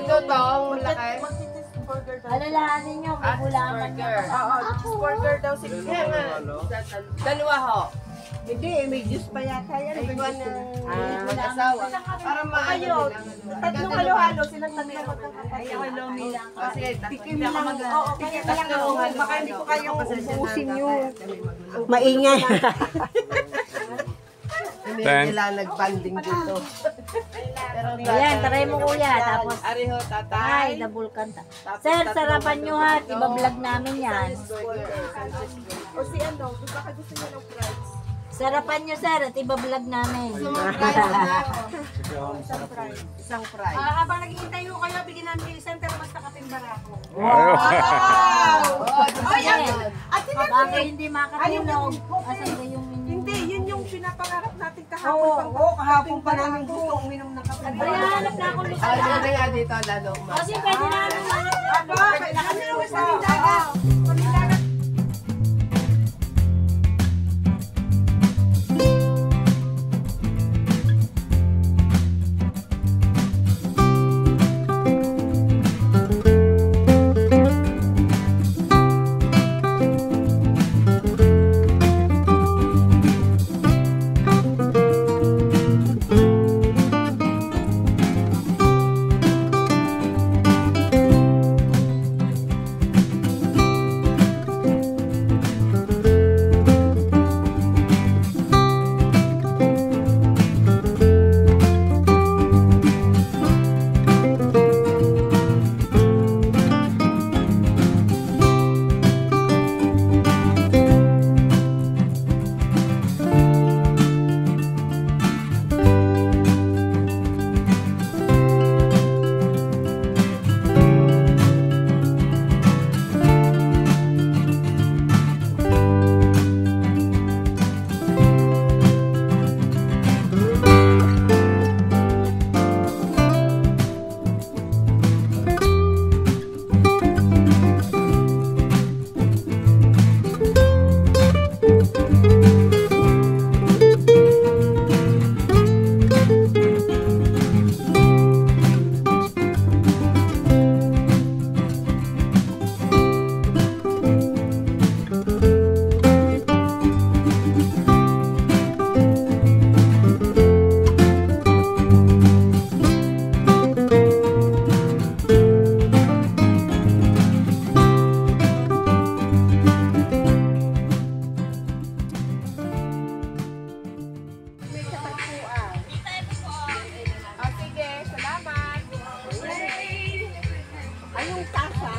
Totoo, laki. Alalahanin nyo, kukulangan na. Oo, cheeseburger daw si Dalawa ho. Hindi, may juice pa yata yan. Mag-asawa. Para Kayo, tatlong halo-halo, silang tatlong magkakapatid. Ayaw, lomi lang. Sige, Tikim lang. Oo, kaya lang ako. Baka hindi ko kayong ubusin yung maingay. Nila nag-banding dito. Ayan, try mo kuya. Tapos, Ariho, ay, tatay. nabulkan ta. Sir, sarapan nyo ha. Iba-vlog namin yan. O si ano, baka gusto niya ng fries. Sarapan nyo, sir. At iba-vlog namin. Isang fries. Habang naghihintay ko kayo, bigyan namin kayo center basta kaping barako. Wow! Ay, At baka hindi makatulog. Asan ba yung hindi, yun yung pinapangarap natin kahapon. Oo, kahapon pa namin gusto uminom ng kape. Ay, hanap na akong lupa. Ay, sabi nga dito, lalo. Kasi pwede namin. Aba, kailangan nyo naman sa dagat. Ay, yung tasa.